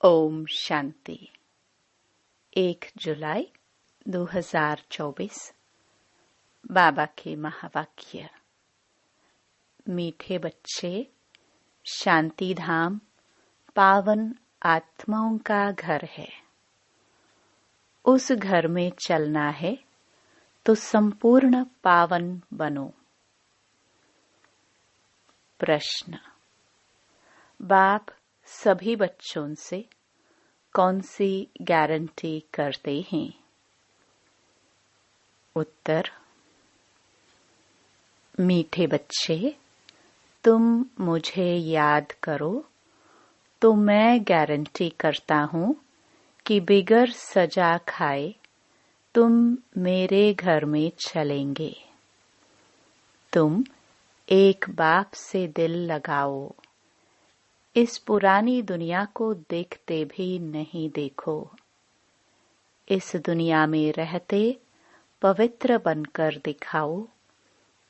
ओम शांति। 1 जुलाई 2024। बाबा के महावाक्य। मीठे बच्चे, शांति धाम पावन आत्माओं का घर है। उस घर में चलना है तो संपूर्ण पावन बनो। प्रश्न। बाप सभी बच्चों से कौन सी गारंटी करते हैं? उत्तर। मीठे बच्चे, तुम मुझे याद करो तो मैं गारंटी करता हूँ कि बिगर सजा खाए तुम मेरे घर में चलेंगे। तुम एक बाप से दिल लगाओ। इस पुरानी दुनिया को देखते भी नहीं देखो। इस दुनिया में रहते पवित्र बनकर दिखाओ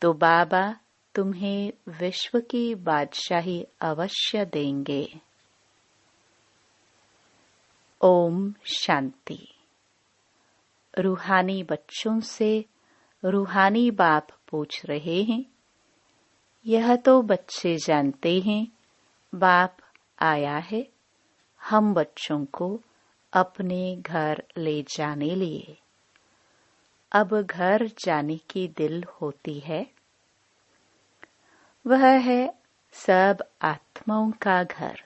तो बाबा तुम्हें विश्व की बादशाही अवश्य देंगे। ओम शांति। रूहानी बच्चों से रूहानी बाप पूछ रहे हैं। यह तो बच्चे जानते हैं बाप आया है हम बच्चों को अपने घर ले जाने लिए। अब घर जाने की दिल होती है। वह है सब आत्माओं का घर।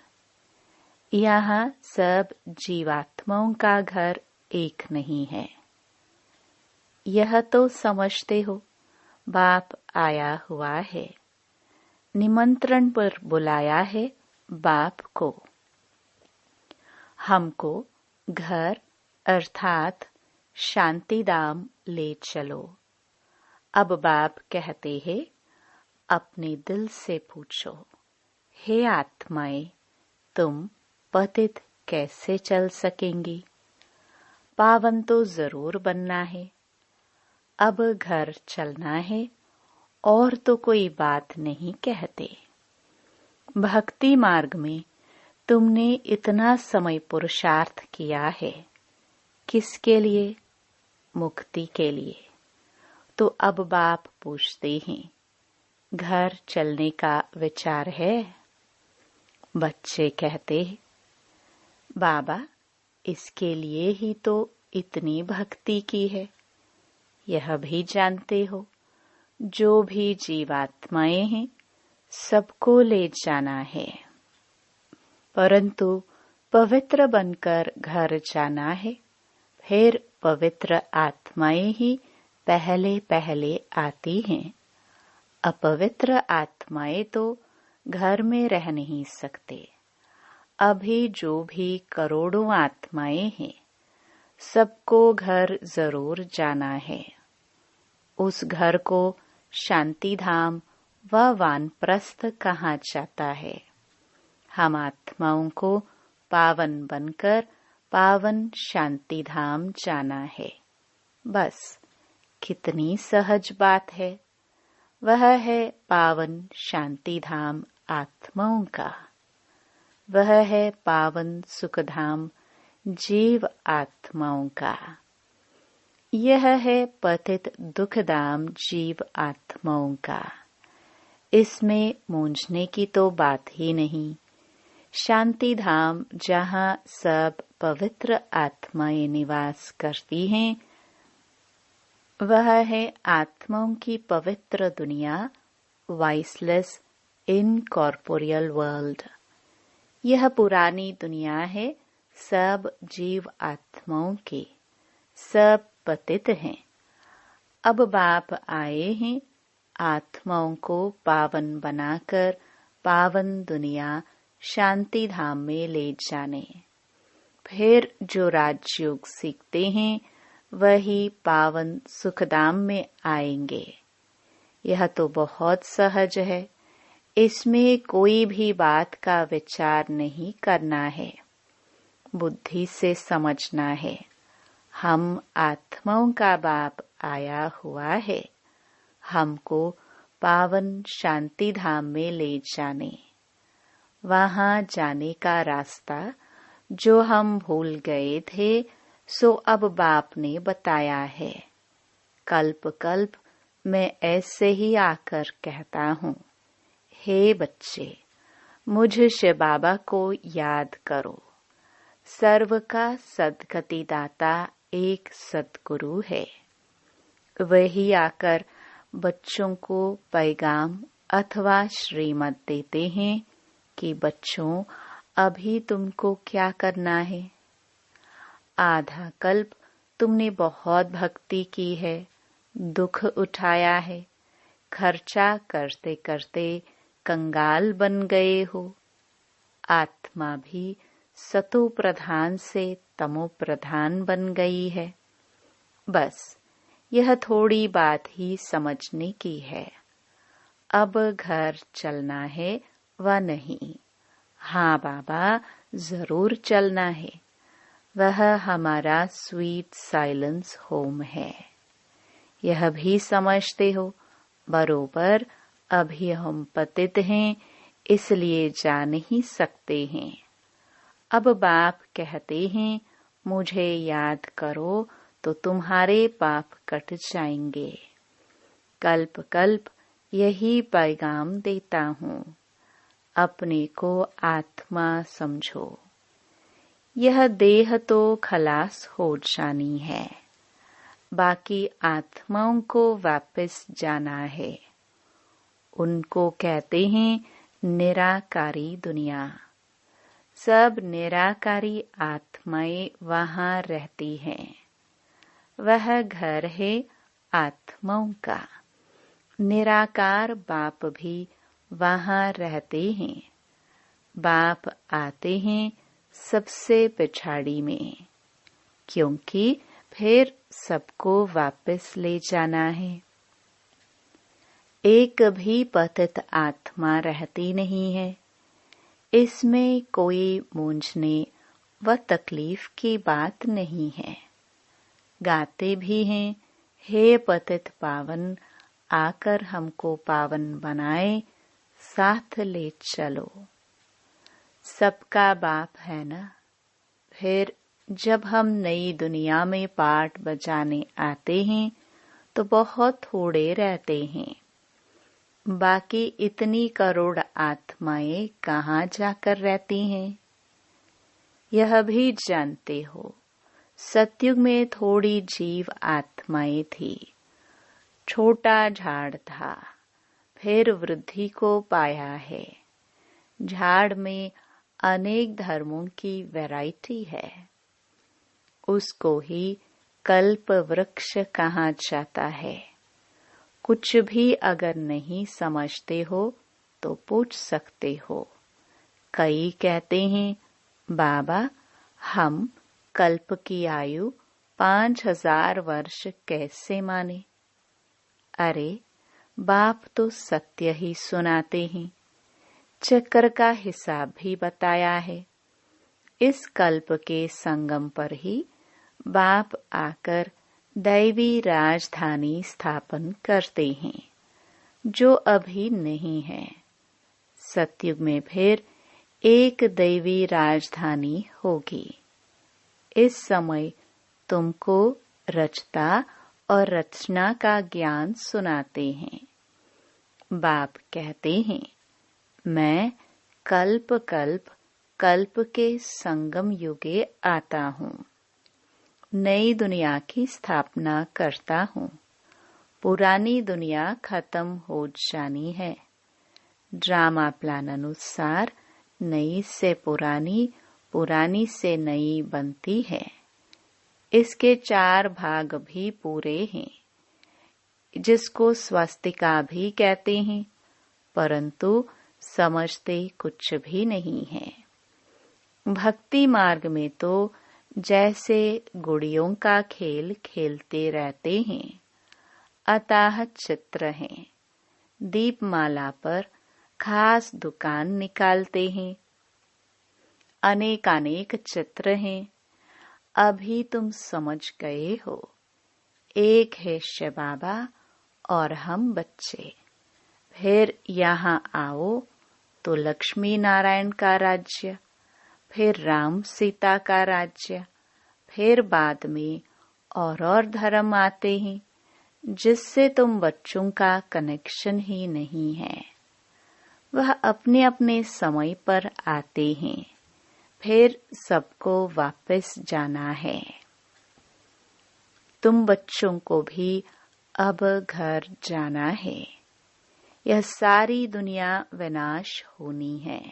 यहाँ सब जीवात्माओं का घर एक नहीं है। यह तो समझते हो बाप आया हुआ है। निमंत्रण पर बुलाया है बाप को। हमको घर अर्थात शांतिधाम ले चलो। अब बाप कहते हैं अपने दिल से पूछो, हे आत्माएं, तुम पतित कैसे चल सकेंगी? पावन तो जरूर बनना है। अब घर चलना है और तो कोई बात नहीं कहते। भक्ति मार्ग में तुमने इतना समय पुरुषार्थ किया है। किसके लिए? मुक्ति के लिए। तो अब बाप पूछते हैं, घर चलने का विचार है? बच्चे कहते हैं, बाबा इसके लिए ही तो इतनी भक्ति की है। यह भी जानते हो जो भी जीवात्माएं हैं सबको ले जाना है, परंतु पवित्र बनकर घर जाना है। फिर पवित्र आत्माएं ही पहले पहले आती हैं। अपवित्र आत्माएं तो घर में रह नहीं सकते। अभी जो भी करोड़ों आत्माएं हैं सबको घर जरूर जाना है। उस घर को शांति धाम व वानप्रस्थ कहा जाता है। हम आत्माओं को पावन बनकर पावन शांति धाम जाना है। बस कितनी सहज बात है। वह है पावन शांति धाम आत्माओं का। वह है पावन सुखधाम जीव आत्माओं का। यह है पतित दुखधाम जीव आत्माओं का। इसमें मूंझने की तो बात ही नहीं। शांति धाम जहाँ सब पवित्र आत्माएं निवास करती हैं, वह है आत्माओं की पवित्र दुनिया, वाइसलेस इनकॉर्पोरियल वर्ल्ड। यह पुरानी दुनिया है सब जीव आत्माओं की। सब पतित हैं। अब बाप आए हैं आत्माओं को पावन बनाकर पावन दुनिया शांति धाम में ले जाने। फिर जो राजयोग सीखते हैं वही पावन सुखधाम में आएंगे। यह तो बहुत सहज है। इसमें कोई भी बात का विचार नहीं करना है। बुद्धि से समझना है। हम आत्माओं का बाप आया हुआ है हमको पावन शांति धाम में ले जाने। वहां जाने का रास्ता जो हम भूल गए थे सो अब बाप ने बताया है। कल्प कल्प मैं ऐसे ही आकर कहता हूँ, हे बच्चे, मुझ शिव बाबा को याद करो। सर्व का सद्गति दाता एक सद्गुरु है। वही आकर बच्चों को पैगाम अथवा श्रीमत देते हैं कि बच्चों, अभी तुमको क्या करना है। आधा कल्प तुमने बहुत भक्ति की है, दुख उठाया है, खर्चा करते करते कंगाल बन गए हो। आत्मा भी सतो प्रधान से तमो प्रधान बन गई है। बस यह थोड़ी बात ही समझने की है। अब घर चलना है व नहीं? हाँ बाबा, जरूर चलना है। वह हमारा स्वीट साइलेंस होम है। यह भी समझते हो बरोबर। अभी हम पतित हैं, इसलिए जा नहीं सकते हैं। अब बाप कहते हैं, मुझे याद करो तो तुम्हारे पाप कट जाएंगे। कल्प कल्प यही पैगाम देता हूँ। अपने को आत्मा समझो। यह देह तो खलास हो जानी है, बाकी आत्माओं को वापस जाना है। उनको कहते हैं निराकारी दुनिया। सब निराकारी आत्माएं वहाँ रहती हैं। वह घर है आत्माओं का। निराकार बाप भी वहाँ रहते हैं। बाप आते हैं सबसे पिछाड़ी में, क्योंकि फिर सबको वापस ले जाना है। एक भी पतित आत्मा रहती नहीं है। इसमें कोई मूंझने व तकलीफ की बात नहीं है। गाते भी हैं, हे पतित पावन, आकर हमको पावन बनाए, साथ ले चलो। सबका बाप है ना। फिर जब हम नई दुनिया में पाठ बजाने आते हैं तो बहुत थोड़े रहते हैं। बाकी इतनी करोड़ आत्माएं कहाँ जाकर रहती हैं? यह भी जानते हो, सतयुग में थोड़ी जीव आत्माएं थी। छोटा झाड़ था, फिर वृद्धि को पाया है। झाड़ में अनेक धर्मों की वैरायटी है। उसको ही कल्प वृक्ष कहा जाता है। कुछ भी अगर नहीं समझते हो तो पूछ सकते हो। कई कहते हैं, बाबा हम कल्प की आयु 5000 वर्ष कैसे माने? अरे बाप तो सत्य ही सुनाते हैं। चक्र का हिसाब भी बताया है। इस कल्प के संगम पर ही बाप आकर दैवी राजधानी स्थापन करते हैं, जो अभी नहीं है। सतयुग में फिर एक दैवी राजधानी होगी। इस समय तुमको रचता और रचना का ज्ञान सुनाते हैं। बाप कहते हैं, मैं कल्प कल्प कल्प के संगम युगे आता हूँ। नई दुनिया की स्थापना करता हूँ। पुरानी दुनिया खत्म हो जानी है। ड्रामा प्लान अनुसार नई से पुरानी, पुरानी से नई बनती है। इसके 4 भाग भी पूरे हैं, जिसको स्वस्तिका भी कहते हैं, परंतु समझते कुछ भी नहीं है। भक्ति मार्ग में तो जैसे गुड़ियों का खेल खेलते रहते हैं। अताह चित्र हैं। दीपमाला पर खास दुकान निकालते हैं। अनेकानेक चित्र हैं। अभी तुम समझ गए हो। एक है शिव बाबा और हम बच्चे। फिर यहाँ आओ तो लक्ष्मी नारायण का राज्य। फिर राम सीता का राज्य, फिर बाद में और धर्म आते हैं जिससे तुम बच्चों का कनेक्शन ही नहीं है। वह अपने अपने समय पर आते हैं, फिर सबको वापस जाना है। तुम बच्चों को भी अब घर जाना है। यह सारी दुनिया विनाश होनी है।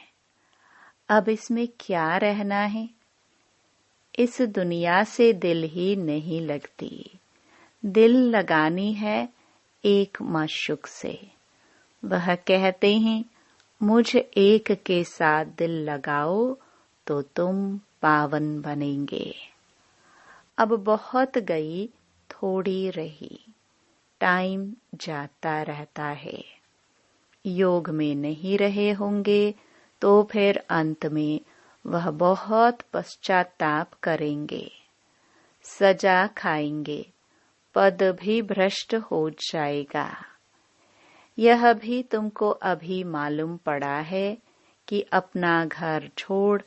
अब इसमें क्या रहना है? इस दुनिया से दिल ही नहीं लगती। दिल लगानी है एक माशूक से। वह कहते हैं, मुझ एक के साथ दिल लगाओ तो तुम पावन बनेंगे। अब बहुत गई, थोड़ी रही। टाइम जाता रहता है। योग में नहीं रहे होंगे तो फिर अंत में वह बहुत पश्चाताप करेंगे, सजा खाएंगे, पद भी भ्रष्ट हो जाएगा। यह भी तुमको अभी मालूम पड़ा है कि अपना घर छोड़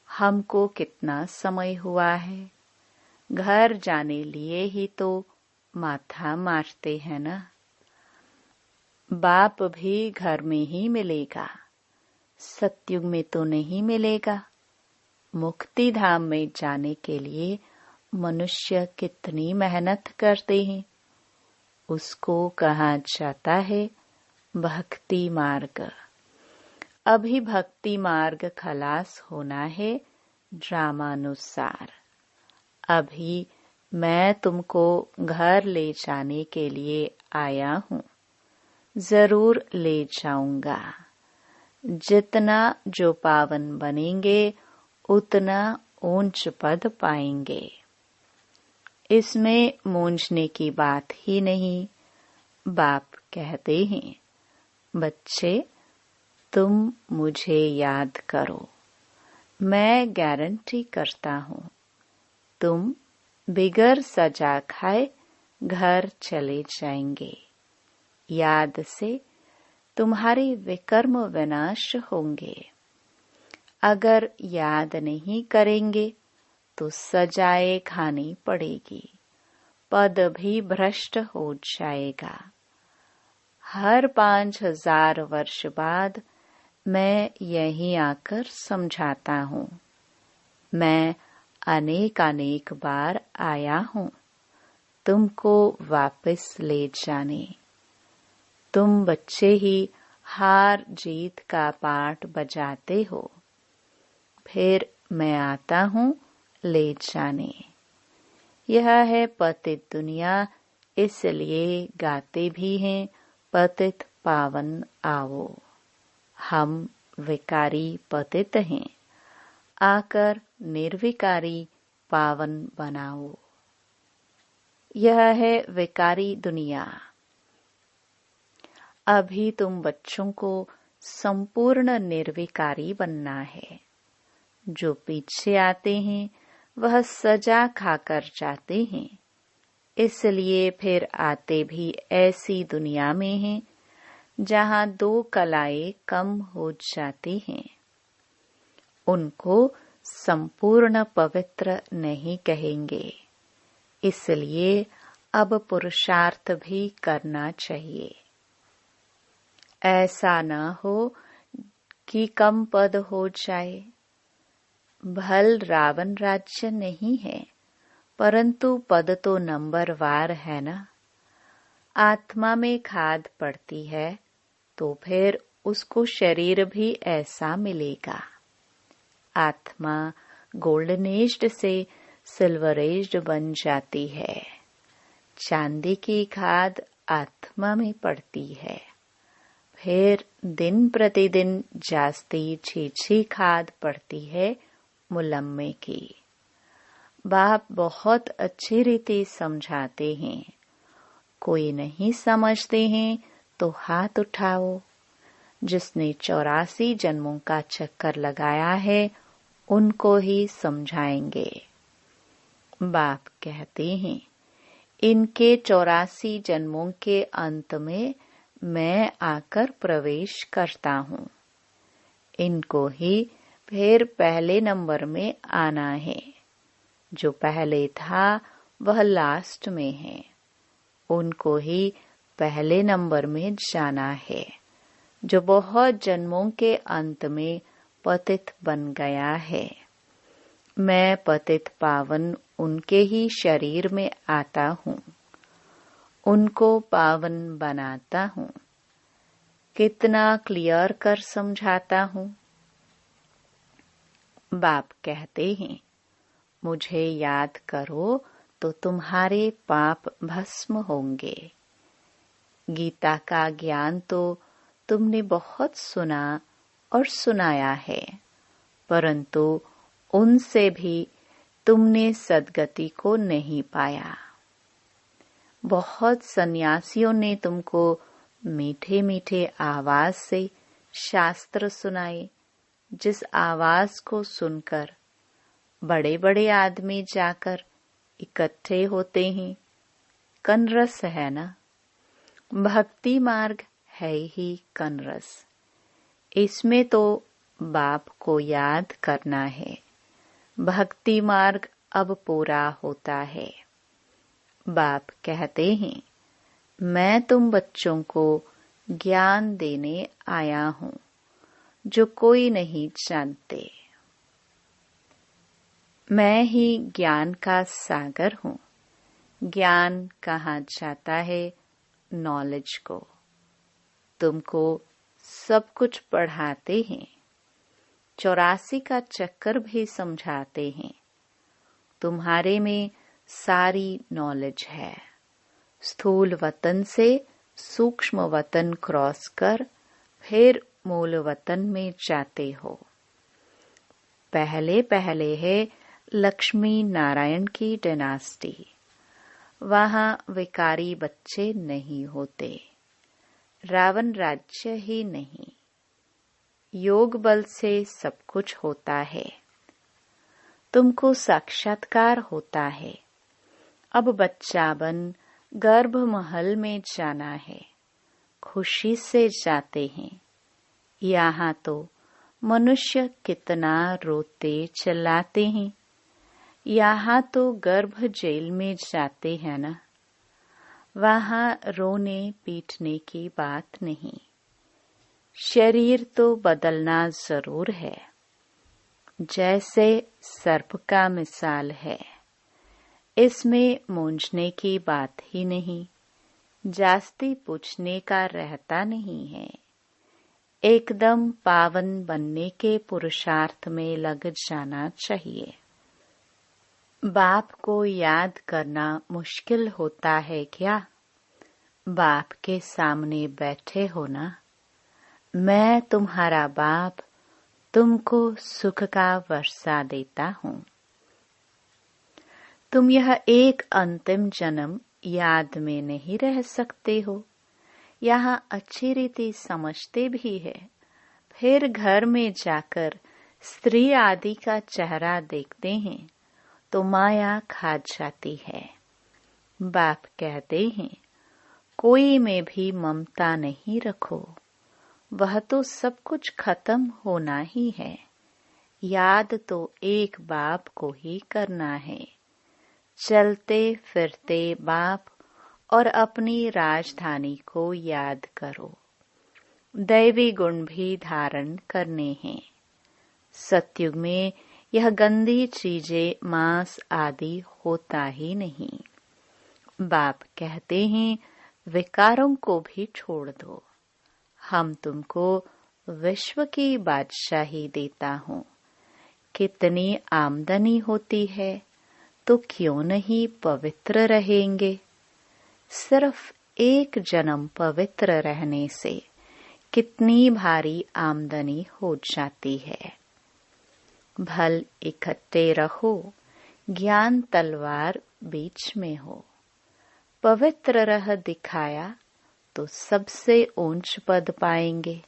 हमको कितना समय हुआ है। घर जाने लिए ही तो माथा मारते हैं ना। बाप भी घर में ही मिलेगा, सतयुग में तो नहीं मिलेगा। मुक्ति धाम में जाने के लिए मनुष्य कितनी मेहनत करते हैं, उसको कहा जाता है भक्ति मार्ग। अभी भक्ति मार्ग खलास होना है ड्रामानुसार। अभी मैं तुमको घर ले जाने के लिए आया हूँ, जरूर ले जाऊंगा। जितना जो पावन बनेंगे उतना ऊंच पद पाएंगे। इसमें मूंझने की बात ही नहीं। बाप कहते हैं, बच्चे तुम मुझे याद करो, मैं गारंटी करता हूँ तुम बिगर सजा खाए घर चले जाएंगे। याद से तुम्हारे विकर्म विनाश होंगे। अगर याद नहीं करेंगे तो सजाए खानी पड़ेगी, पद भी भ्रष्ट हो जाएगा। हर 5000 वर्ष बाद मैं यहीं आकर समझाता हूँ। मैं अनेक बार आया हूँ तुमको वापस ले जाने। तुम बच्चे ही हार जीत का पाठ बजाते हो, फिर मैं आता हूँ ले जाने। यह है पतित दुनिया, इसलिए गाते भी हैं पतित पावन आओ। हम विकारी पतित हैं, आकर निर्विकारी पावन बनाओ। यह है विकारी दुनिया। अभी तुम बच्चों को संपूर्ण निर्विकारी बनना है। जो पीछे आते हैं वह सजा खाकर जाते हैं, इसलिए फिर आते भी ऐसी दुनिया में हैं जहाँ 2 कलाएं कम हो जाती हैं। उनको संपूर्ण पवित्र नहीं कहेंगे, इसलिए अब पुरुषार्थ भी करना चाहिए। ऐसा न हो कि कम पद हो जाए। भल रावण राज्य नहीं है, परंतु पद तो नंबरवार है ना। आत्मा में खाद पड़ती है तो फिर उसको शरीर भी ऐसा मिलेगा। आत्मा गोल्डनेज्ड से सिल्वरेज्ड बन जाती है। चांदी की खाद आत्मा में पड़ती है, फिर दिन प्रतिदिन जास्ती छीछी खाद पड़ती है मुलम्मे की। बाप बहुत अच्छी रीति समझाते हैं। कोई नहीं समझते हैं तो हाथ उठाओ। जिसने 84 जन्मों का चक्कर लगाया है उनको ही समझाएंगे। बाप कहते हैं, इनके 84 जन्मों के अंत में मैं आकर प्रवेश करता हूँ। इनको ही फिर पहले नंबर में आना है। जो पहले था वह लास्ट में है, उनको ही पहले नंबर में जाना है। जो बहुत जन्मों के अंत में पतित बन गया है, मैं पतित पावन उनके ही शरीर में आता हूँ, उनको पावन बनाता हूँ। कितना क्लियर कर समझाता हूँ। बाप कहते हैं, मुझे याद करो तो तुम्हारे पाप भस्म होंगे। गीता का ज्ञान तो तुमने बहुत सुना और सुनाया है, परंतु उनसे भी तुमने सद्गति को नहीं पाया। बहुत सन्यासियों ने तुमको मीठे मीठे आवाज से शास्त्र सुनाए, जिस आवाज को सुनकर बड़े बड़े आदमी जाकर इकट्ठे होते हैं। कनरस है ना, भक्ति मार्ग है ही कनरस। इसमें तो बाप को याद करना है। भक्ति मार्ग अब पूरा होता है। बाप कहते हैं, मैं तुम बच्चों को ज्ञान देने आया हूँ जो कोई नहीं जानते। मैं ही ज्ञान का सागर हूँ। ज्ञान कहाँ जाता है? नॉलेज को। तुमको सब कुछ पढ़ाते हैं, 84 का चक्कर भी समझाते हैं। तुम्हारे में सारी नॉलेज है। स्थूल वतन से सूक्ष्म वतन क्रॉस कर फिर मूल वतन में जाते हो। पहले पहले है लक्ष्मी नारायण की डायनास्टी। वहां विकारी बच्चे नहीं होते, रावण राज्य ही नहीं। योग बल से सब कुछ होता है। तुमको साक्षात्कार होता है। अब बच्चा बन गर्भ महल में जाना है। खुशी से जाते हैं। यहाँ तो मनुष्य कितना रोते चिल्लाते हैं। यहाँ तो गर्भ जेल में जाते हैं ना। वहाँ रोने पीटने की बात नहीं। शरीर तो बदलना जरूर है। जैसे सर्प का मिसाल है, इसमें मूंझने की बात ही नहीं। जास्ती पूछने का रहता नहीं है। एकदम पावन बनने के पुरुषार्थ में लग जाना चाहिए। बाप को याद करना मुश्किल होता है क्या? बाप के सामने बैठे हो ना। मैं तुम्हारा बाप तुमको सुख का वर्षा देता हूँ। तुम यह एक अंतिम जन्म याद में नहीं रह सकते हो। यहाँ अच्छी रीति समझते भी है। फिर घर में जाकर स्त्री आदि का चेहरा देखते हैं तो माया खा जाती है। बाप कहते हैं, कोई में भी ममता नहीं रखो। वह तो सब कुछ खत्म होना ही है। याद तो एक बाप को ही करना है। चलते फिरते बाप और अपनी राजधानी को याद करो। दैवी गुण भी धारण करने हैं। सतयुग में यह गंदी चीजें मांस आदि होता ही नहीं। बाप कहते हैं, विकारों को भी छोड़ दो। हम तुमको विश्व की बादशाही देता हूँ। कितनी आमदनी होती है तो क्यों नहीं पवित्र रहेंगे? सिर्फ एक जन्म पवित्र रहने से कितनी भारी आमदनी हो जाती है। भल इकट्ठे रहो, ज्ञान तलवार बीच में हो। पवित्र रह दिखाया तो सबसे ऊंच पद पाएंगे,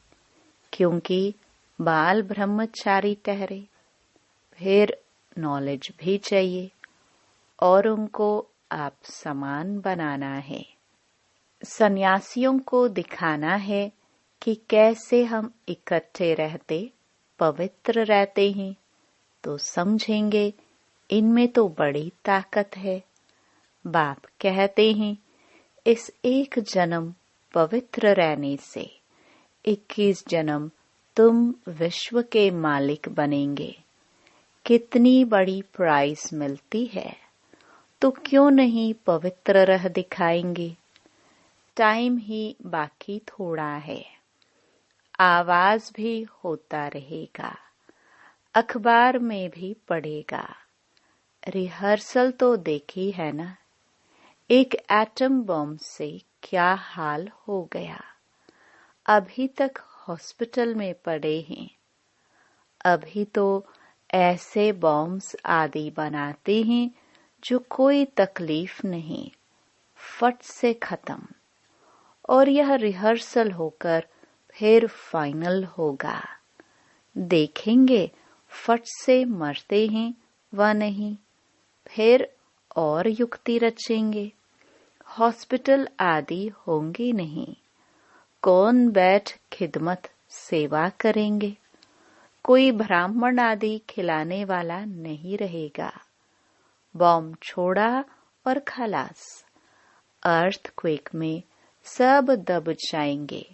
क्योंकि बाल ब्रह्मचारी ठहरे। फिर नॉलेज भी चाहिए और उनको आप समान बनाना है। सन्यासियों को दिखाना है कि कैसे हम इकट्ठे रहते पवित्र रहते हैं तो समझेंगे इनमें तो बड़ी ताकत है। बाप कहते हैं इस एक जन्म पवित्र रहने से 21 जन्म तुम विश्व के मालिक बनेंगे। कितनी बड़ी प्राइज मिलती है, तो क्यों नहीं पवित्र रह दिखाएंगे। टाइम ही बाकी थोड़ा है, आवाज भी होता रहेगा, अखबार में भी पढ़ेगा। रिहर्सल तो देखी है ना, एक एटम बम से क्या हाल हो गया। अभी तक हॉस्पिटल में पड़े हैं। अभी तो ऐसे बॉम्ब्स आदि बनाते हैं जो कोई तकलीफ नहीं, फट से खत्म। और यह रिहर्सल होकर फिर फाइनल होगा। देखेंगे फट से मरते हैं व नहीं, फिर और युक्ति रचेंगे। हॉस्पिटल आदि होंगे नहीं, कौन बैठ खिदमत सेवा करेंगे। कोई ब्राह्मण आदि खिलाने वाला नहीं रहेगा। बॉम्ब छोड़ा और खलास। अर्थक्वेक में सब दब जाएंगे,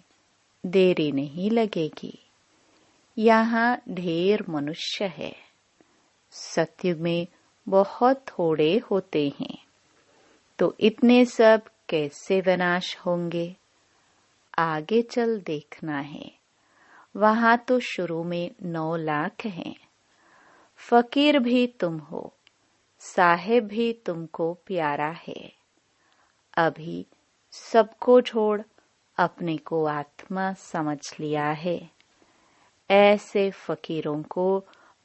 देरी नहीं लगेगी। यहाँ ढेर मनुष्य है, सत्युग में बहुत थोड़े होते हैं, तो इतने सब कैसे विनाश होंगे। आगे चल देखना है। वहां तो शुरू में 9 लाख हैं। फकीर भी तुम हो, साहेब भी तुमको प्यारा है। अभी सबको छोड़ अपने को आत्मा समझ लिया है। ऐसे फकीरों को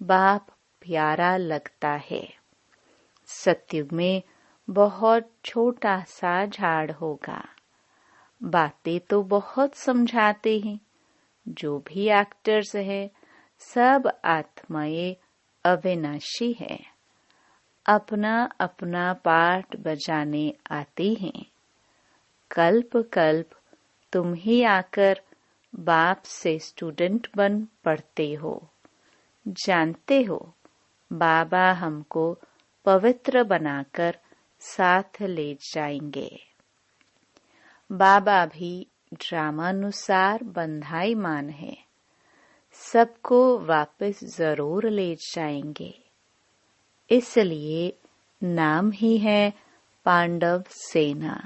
बाप प्यारा लगता है। सत्युग में बहुत छोटा सा झाड़ होगा। बातें तो बहुत समझाते हैं। जो भी एक्टर्स है सब आत्माएं अविनाशी है। अपना अपना पार्ट बजाने आते हैं। कल्प कल्प तुम ही आकर बाप से स्टूडेंट बन पढ़ते हो। जानते हो बाबा हमको पवित्र बनाकर साथ ले जाएंगे। बाबा भी ड्रामानुसार बंधाईमान है। सबको वापस जरूर ले जाएंगे। इसलिए नाम ही है पांडव सेना।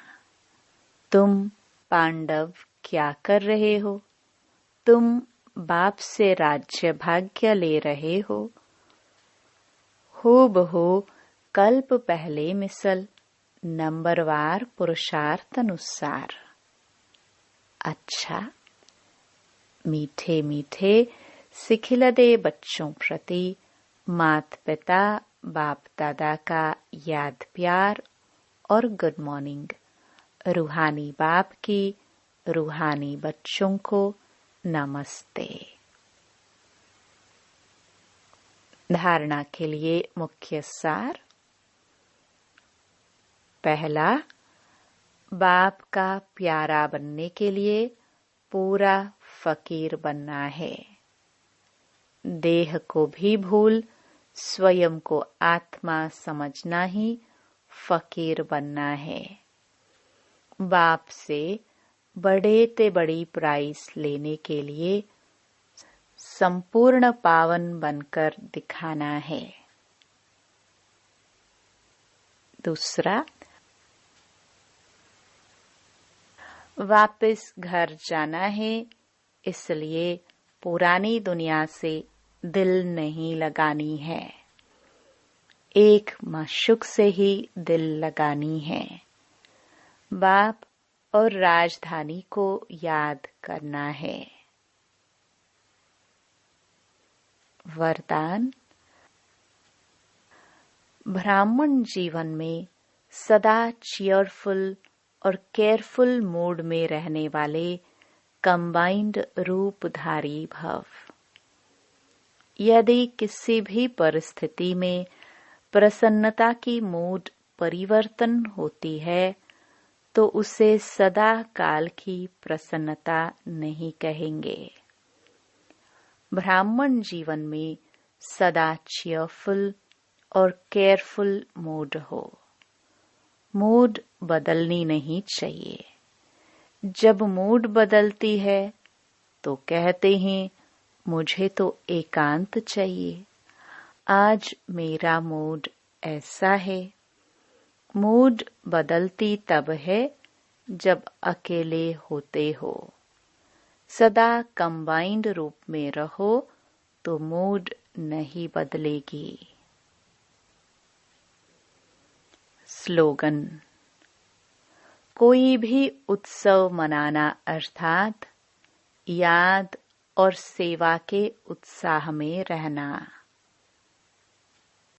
तुम पांडव क्या कर रहे हो? तुम बाप से राज्य भाग्य ले रहे हो। हूबहू कल्प पहले मिसल, नंबरवार पुरुषार्थ अनुसार। अच्छा, मीठे मीठे सिखिलदे बच्चों प्रति माता पिता बाप दादा का याद प्यार और गुड मॉर्निंग। रूहानी बाप की रूहानी बच्चों को नमस्ते। धारणा के लिए मुख्य सार। पहला, बाप का प्यारा बनने के लिए पूरा फकीर बनना है। देह को भी भूल स्वयं को आत्मा समझना ही फकीर बनना है। बाप से बड़े ते बड़ी प्राइज लेने के लिए संपूर्ण पावन बनकर दिखाना है। दूसरा, वापस घर जाना है, इसलिए पुरानी दुनिया से दिल नहीं लगानी है। एक माशूक से ही दिल लगानी है। बाप और राजधानी को याद करना है। वरदान। ब्राह्मण जीवन में सदा चीयरफुल और केयरफुल मूड में रहने वाले कंबाइंड रूपधारी भव। यदि किसी भी परिस्थिति में प्रसन्नता की मूड परिवर्तन होती है तो उसे सदा काल की प्रसन्नता नहीं कहेंगे। ब्राह्मण जीवन में सदा चीयरफुल और केयरफुल मूड हो। मूड बदलनी नहीं चाहिए। जब मूड बदलती है तो कहते हैं मुझे तो एकांत चाहिए, आज मेरा मूड ऐसा है। मूड बदलती तब है जब अकेले होते हो। सदा कंबाइंड रूप में रहो तो मूड नहीं बदलेगी। स्लोगन। कोई भी उत्सव मनाना अर्थात याद और सेवा के उत्साह में रहना।